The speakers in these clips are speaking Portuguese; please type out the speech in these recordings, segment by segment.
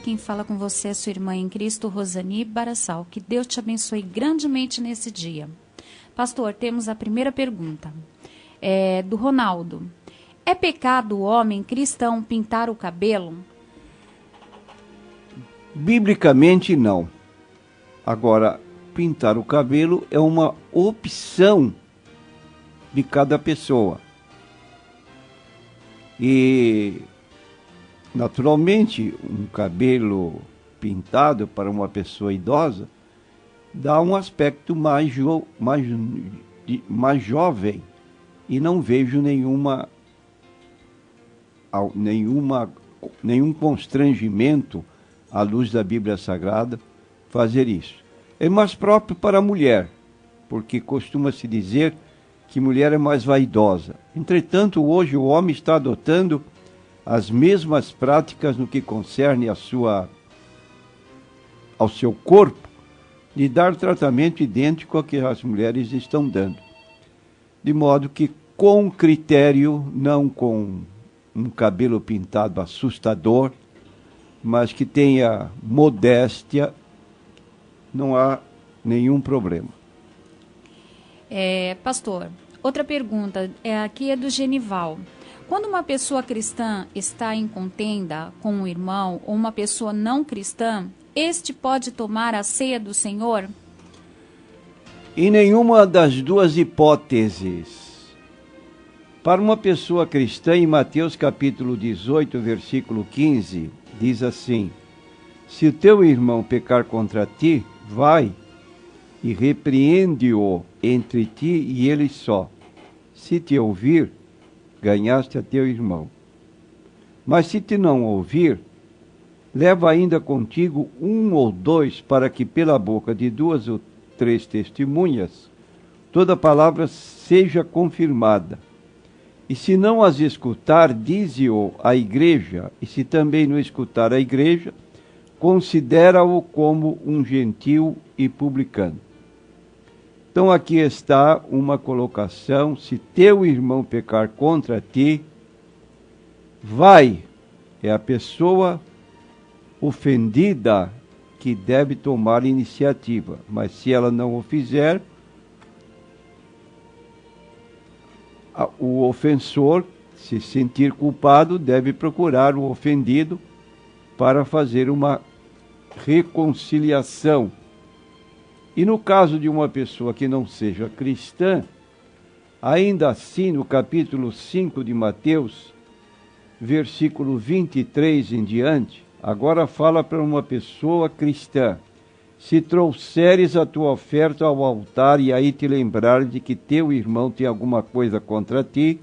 Quem fala com você é sua irmã em Cristo, Rosani Barassal. Que Deus te abençoe grandemente nesse dia. Pastor, temos a primeira pergunta. Do Ronaldo. É pecado o homem cristão pintar o cabelo? Biblicamente, não. Agora, pintar o cabelo é uma opção de cada pessoa. E, naturalmente, um cabelo pintado para uma pessoa idosa dá um aspecto mais jovem, e não vejo nenhum constrangimento à luz da Bíblia Sagrada fazer isso. É mais próprio para a mulher, porque costuma-se dizer que mulher é mais vaidosa. Entretanto, hoje o homem está adotando as mesmas práticas no que concerne ao seu corpo, de dar tratamento idêntico ao que as mulheres estão dando. De modo que, com critério, não com um cabelo pintado assustador, mas que tenha modéstia, não há nenhum problema. Pastor, outra pergunta, aqui é do Genival. Quando uma pessoa cristã está em contenda com um irmão ou uma pessoa não cristã, este pode tomar a ceia do Senhor? Em nenhuma das duas hipóteses. Para uma pessoa cristã, em Mateus capítulo 18, versículo 15, diz assim: se o teu irmão pecar contra ti, vai e repreende-o entre ti e ele só. Se te ouvir, ganhaste a teu irmão. Mas se te não ouvir, leva ainda contigo um ou dois, para que pela boca de 2 ou 3 testemunhas toda palavra seja confirmada. E se não as escutar, dize-o à igreja, e se também não escutar a igreja, considera-o como um gentil e publicano. Então aqui está uma colocação: se teu irmão pecar contra ti, vai. É a pessoa ofendida que deve tomar iniciativa, mas se ela não o fizer, o ofensor, se sentir culpado, deve procurar o ofendido para fazer uma reconciliação. E no caso de uma pessoa que não seja cristã, ainda assim, no capítulo 5 de Mateus, versículo 23 em diante, agora fala para uma pessoa cristã: se trouxeres a tua oferta ao altar e aí te lembrares de que teu irmão tem alguma coisa contra ti,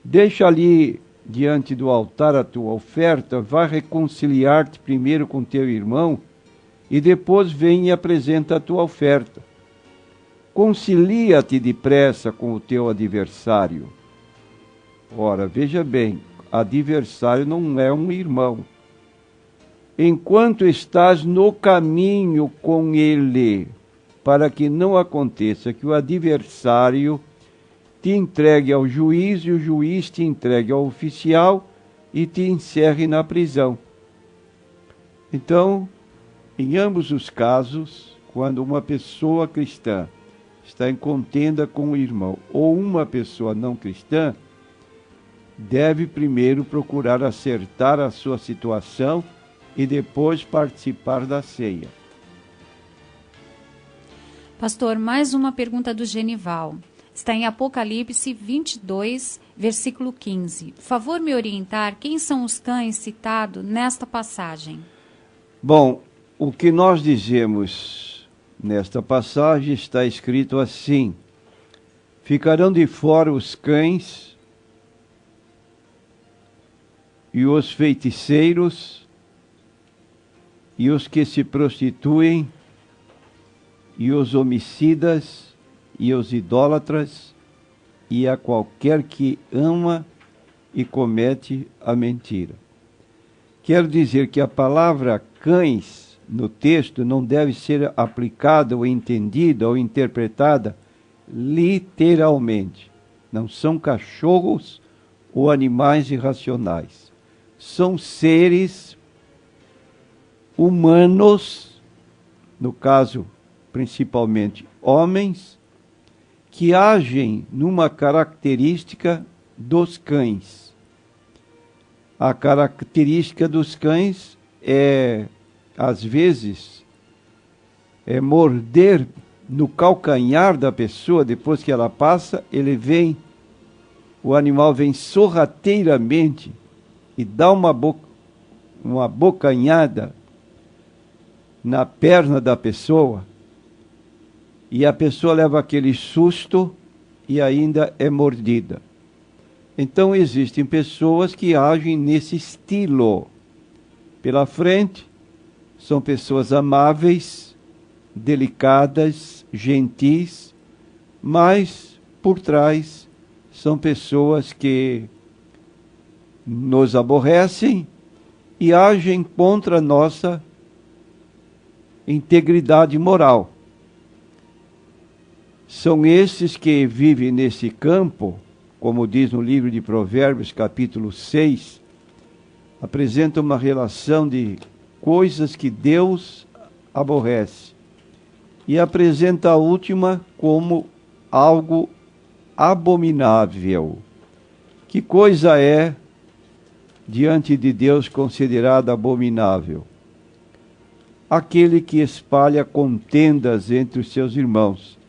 deixa ali diante do altar a tua oferta, vai reconciliar-te primeiro com teu irmão e depois vem e apresenta a tua oferta. Concilia-te depressa com o teu adversário. Ora, veja bem, adversário não é um irmão. Enquanto estás no caminho com ele, para que não aconteça que o adversário te entregue ao juiz e o juiz te entregue ao oficial e te encerre na prisão. Então, em ambos os casos, quando uma pessoa cristã está em contenda com o irmão ou uma pessoa não cristã, deve primeiro procurar acertar a sua situação e depois participar da ceia. Pastor, mais uma pergunta do Genival. Está em Apocalipse 22, versículo 15. Favor me orientar quem são os cães citados nesta passagem? Bom, o que nós dizemos nesta passagem está escrito assim: ficarão de fora os cães e os feiticeiros e os que se prostituem e os homicidas e os idólatras e a qualquer que ama e comete a mentira. Quero dizer que a palavra cães no texto não deve ser aplicada ou entendida ou interpretada literalmente. Não são cachorros ou animais irracionais. São seres humanos, no caso principalmente homens, que agem numa característica dos cães. A característica dos cães é, às vezes, morder no calcanhar da pessoa. Depois que ela passa, o animal vem sorrateiramente e dá uma bocanhada na perna da pessoa, e a pessoa leva aquele susto e ainda é mordida. Então existem pessoas que agem nesse estilo. Pela frente, são pessoas amáveis, delicadas, gentis, mas por trás são pessoas que nos aborrecem e agem contra a nossa integridade moral. São esses que vivem nesse campo, como diz no livro de Provérbios, capítulo 6, apresentam uma relação de coisas que Deus aborrece. E apresenta a última como algo abominável. Que coisa é, diante de Deus, considerada abominável? Aquele que espalha contendas entre os seus irmãos,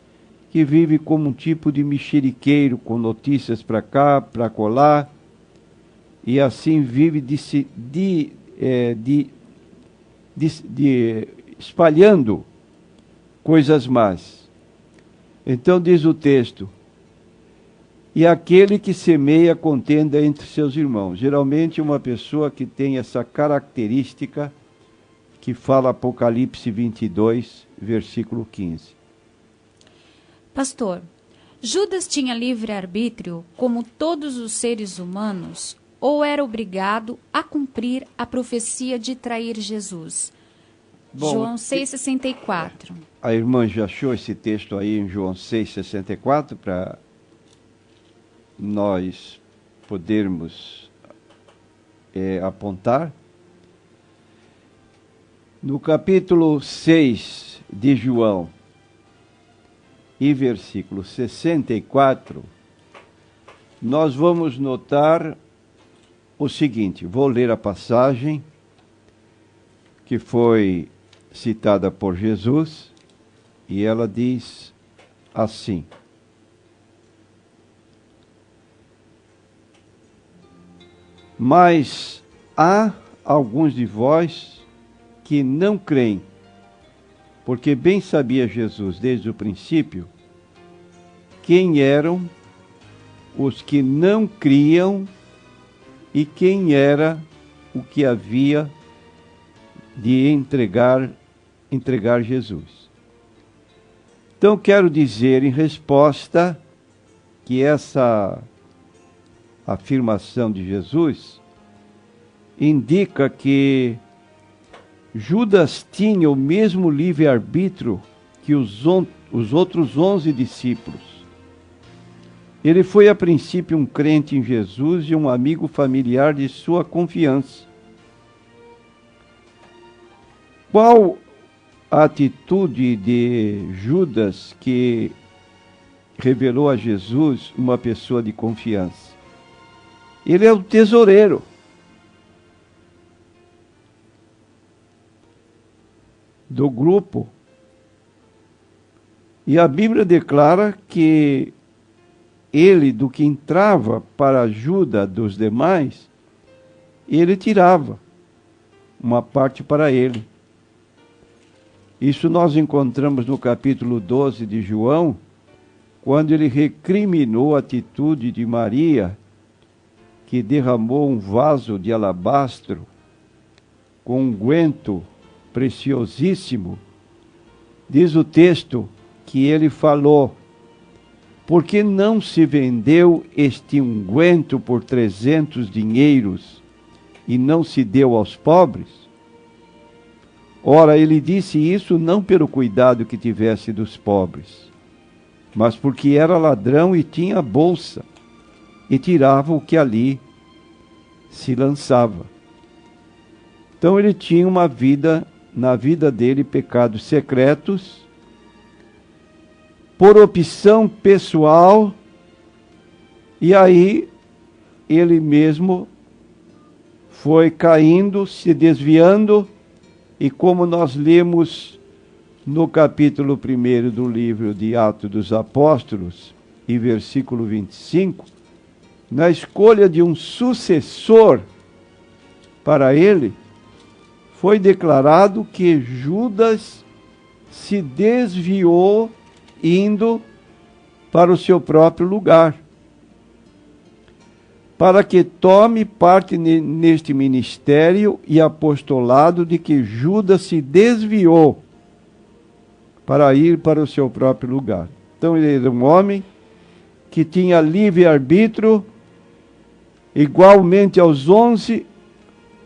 que vive como um tipo de mexeriqueiro, com notícias para cá, para colar, e assim vive espalhando coisas más. Então diz o texto: e aquele que semeia contenda entre seus irmãos. Geralmente uma pessoa que tem essa característica que fala Apocalipse 22, versículo 15. Pastor, Judas tinha livre-arbítrio como todos os seres humanos ou era obrigado a cumprir a profecia de trair Jesus? Bom, João 6,64. A irmã já achou esse texto aí em João 6,64 para nós podermos apontar? No capítulo 6 de João, e versículo 64, nós vamos notar o seguinte. Vou ler a passagem que foi citada por Jesus, e ela diz assim: mas há alguns de vós que não creem, porque bem sabia Jesus desde o princípio quem eram os que não criam e quem era o que havia de entregar Jesus. Então quero dizer em resposta que essa afirmação de Jesus indica que Judas tinha o mesmo livre-arbítrio que os outros 11 discípulos. Ele foi a princípio um crente em Jesus e um amigo familiar de sua confiança. Qual a atitude de Judas que revelou a Jesus uma pessoa de confiança? Ele é o tesoureiro. Do grupo. E a Bíblia declara que ele, do que entrava para a ajuda dos demais, ele tirava uma parte para ele. Isso nós encontramos no capítulo 12 de João, quando ele recriminou a atitude de Maria, que derramou um vaso de alabastro com unguento preciosíssimo. Diz o texto que ele falou: por que não se vendeu este unguento por 300 dinheiros e não se deu aos pobres? Ora, ele disse isso não pelo cuidado que tivesse dos pobres, mas porque era ladrão e tinha bolsa, e tirava o que ali se lançava. Então ele tinha uma vida na vida dele pecados secretos, por opção pessoal, e aí ele mesmo foi caindo, se desviando, e como nós lemos no capítulo 1 do livro de Atos dos Apóstolos, e versículo 25, na escolha de um sucessor para ele, foi declarado que Judas se desviou indo para o seu próprio lugar, para que tome parte neste ministério e apostolado de que Judas se desviou para ir para o seu próprio lugar. Então ele era um homem que tinha livre-arbítrio, igualmente aos 11,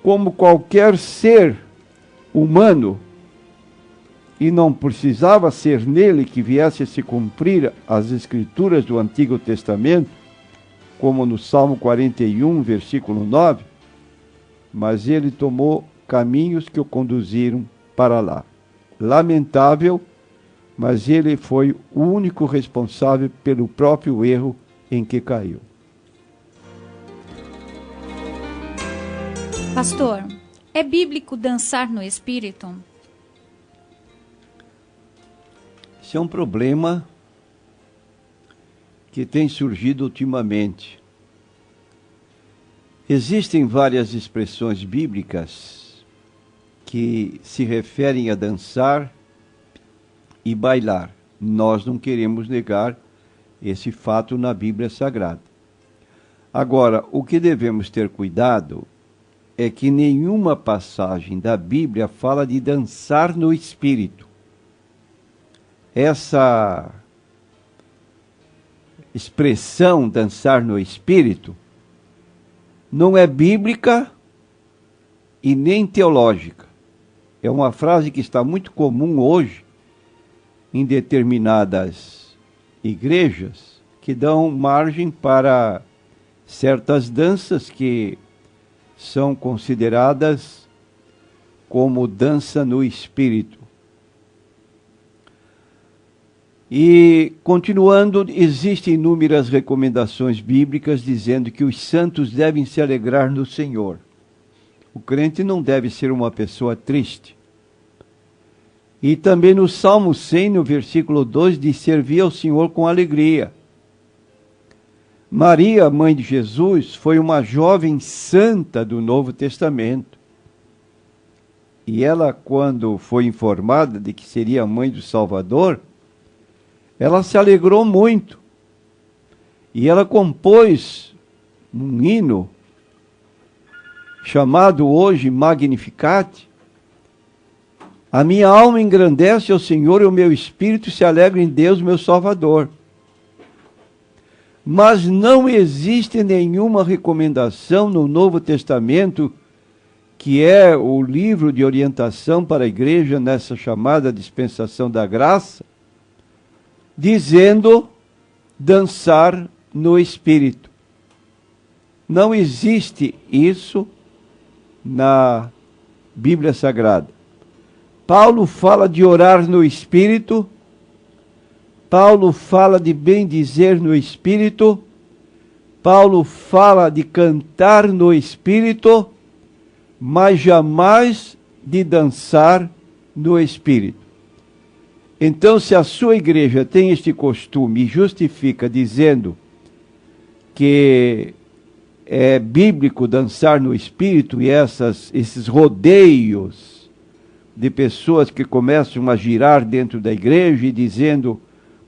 como qualquer ser humano, e não precisava ser nele que viesse a se cumprir as escrituras do Antigo Testamento, como no Salmo 41, versículo 9, mas ele tomou caminhos que o conduziram para lá. Lamentável, mas ele foi o único responsável pelo próprio erro em que caiu. Pastor, é bíblico dançar no espírito? Esse é um problema que tem surgido ultimamente. Existem várias expressões bíblicas que se referem a dançar e bailar. Nós não queremos negar esse fato na Bíblia Sagrada. Agora, o que devemos ter cuidado é que nenhuma passagem da Bíblia fala de dançar no espírito. Essa expressão dançar no espírito não é bíblica e nem teológica. É uma frase que está muito comum hoje em determinadas igrejas que dão margem para certas danças que são consideradas como dança no espírito. E, continuando, existem inúmeras recomendações bíblicas dizendo que os santos devem se alegrar no Senhor. O crente não deve ser uma pessoa triste. E também no Salmo 100, no versículo 2, diz: servir ao Senhor com alegria. Maria, mãe de Jesus, foi uma jovem santa do Novo Testamento. E ela, quando foi informada de que seria a mãe do Salvador, ela se alegrou muito. E ela compôs um hino, chamado hoje Magnificat. A minha alma engrandece ao Senhor e o meu espírito se alegra em Deus, meu Salvador. Mas não existe nenhuma recomendação no Novo Testamento, que é o livro de orientação para a igreja nessa chamada dispensação da graça, dizendo dançar no espírito. Não existe isso na Bíblia Sagrada. Paulo fala de orar no espírito, Paulo fala de bendizer no espírito, Paulo fala de cantar no espírito, mas jamais de dançar no espírito. Então, se a sua igreja tem este costume e justifica dizendo que é bíblico dançar no espírito e esses rodeios de pessoas que começam a girar dentro da igreja e dizendo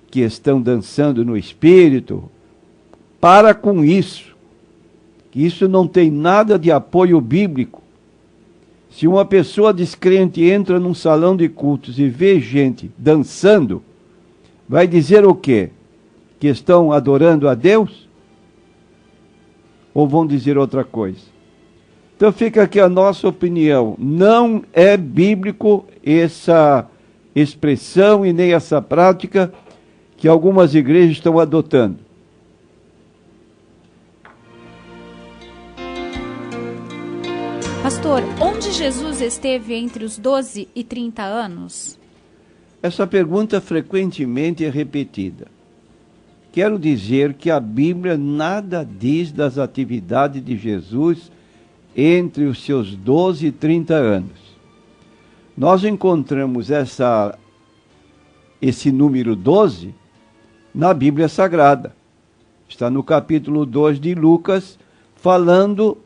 que estão dançando no espírito, para com isso, que isso não tem nada de apoio bíblico. Se uma pessoa descrente entra num salão de cultos e vê gente dançando, vai dizer o quê? Que estão adorando a Deus? Ou vão dizer outra coisa? Então fica aqui a nossa opinião. Não é bíblico essa expressão e nem essa prática que algumas igrejas estão adotando. Pastor, onde Jesus esteve entre os 12 e 30 anos? Essa pergunta frequentemente é repetida. Quero dizer que a Bíblia nada diz das atividades de Jesus entre os seus 12 e 30 anos. Nós encontramos esse número 12 na Bíblia Sagrada. Está no capítulo 2 de Lucas, falando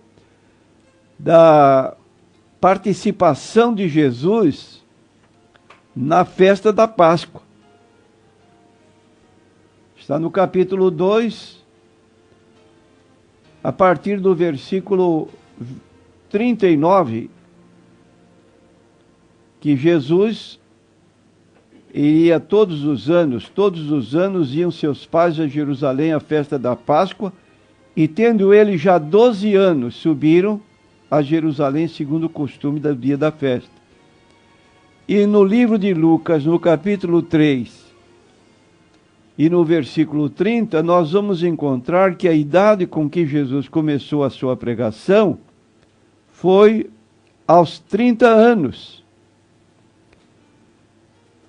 da participação de Jesus na festa da Páscoa. Está no capítulo 2, a partir do versículo 39, que Jesus iria todos os anos iam seus pais a Jerusalém à festa da Páscoa, e tendo ele já 12 anos, subiram a Jerusalém segundo o costume do dia da festa. E no livro de Lucas, no capítulo 3, e no versículo 30, nós vamos encontrar que a idade com que Jesus começou a sua pregação foi aos 30 anos.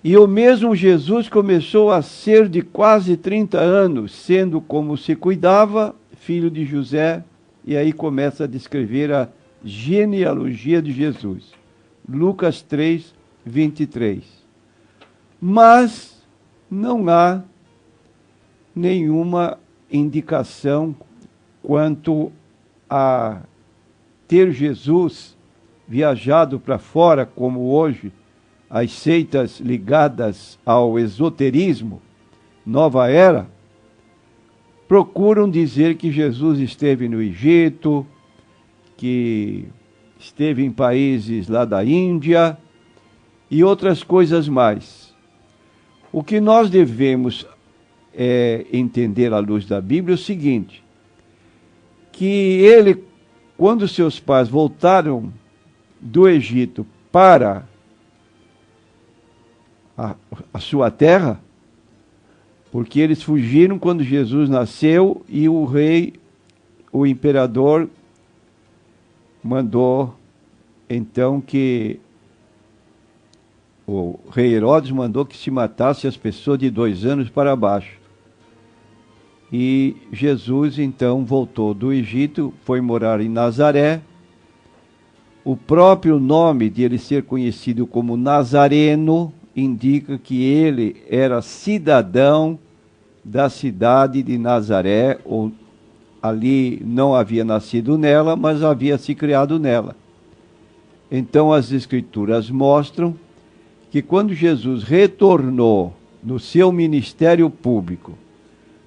E o mesmo Jesus começou a ser de quase 30 anos, sendo como se cuidava, filho de José, e aí começa a descrever a genealogia de Jesus. Lucas 3, 23. Mas não há nenhuma indicação quanto a ter Jesus viajado para fora, como hoje as seitas ligadas ao esoterismo, nova era, procuram dizer que Jesus esteve no Egito, que esteve em países lá da Índia e outras coisas mais. O que nós devemos entender à luz da Bíblia é o seguinte, que ele, quando seus pais voltaram do Egito para a sua terra, porque eles fugiram quando Jesus nasceu e o imperador, mandou então que o rei Herodes mandou que se matasse as pessoas de 2 anos para baixo. E Jesus então voltou do Egito, foi morar em Nazaré. O próprio nome de ele ser conhecido como Nazareno indica que ele era cidadão da cidade de Nazaré, ou ali não havia nascido nela, mas havia se criado nela. Então as Escrituras mostram que quando Jesus retornou no seu ministério público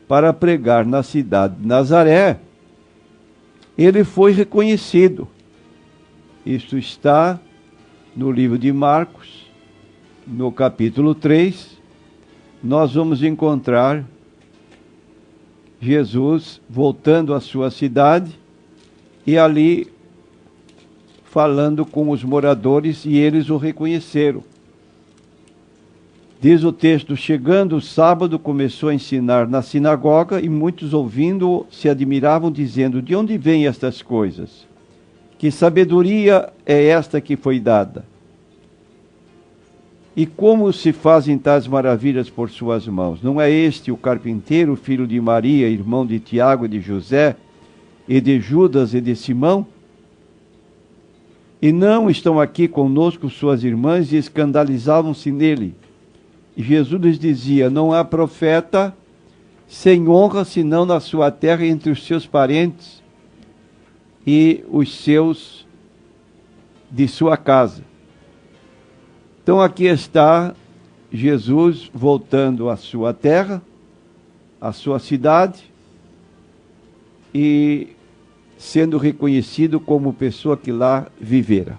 para pregar na cidade de Nazaré, ele foi reconhecido. Isto está no livro de Marcos, no capítulo 3, nós vamos encontrar Jesus voltando à sua cidade e ali falando com os moradores, e eles o reconheceram. Diz o texto, chegando o sábado, começou a ensinar na sinagoga, e muitos ouvindo-o se admiravam, dizendo, de onde vêm estas coisas? Que sabedoria é esta que foi dada? E como se fazem tais maravilhas por suas mãos? Não é este o carpinteiro, filho de Maria, irmão de Tiago e de José, e de Judas e de Simão? E não estão aqui conosco suas irmãs? E escandalizavam-se nele. E Jesus lhes dizia, não há profeta sem honra, senão na sua terra, entre os seus parentes e os seus de sua casa. Então aqui está Jesus voltando à sua terra, à sua cidade, e sendo reconhecido como pessoa que lá vivera.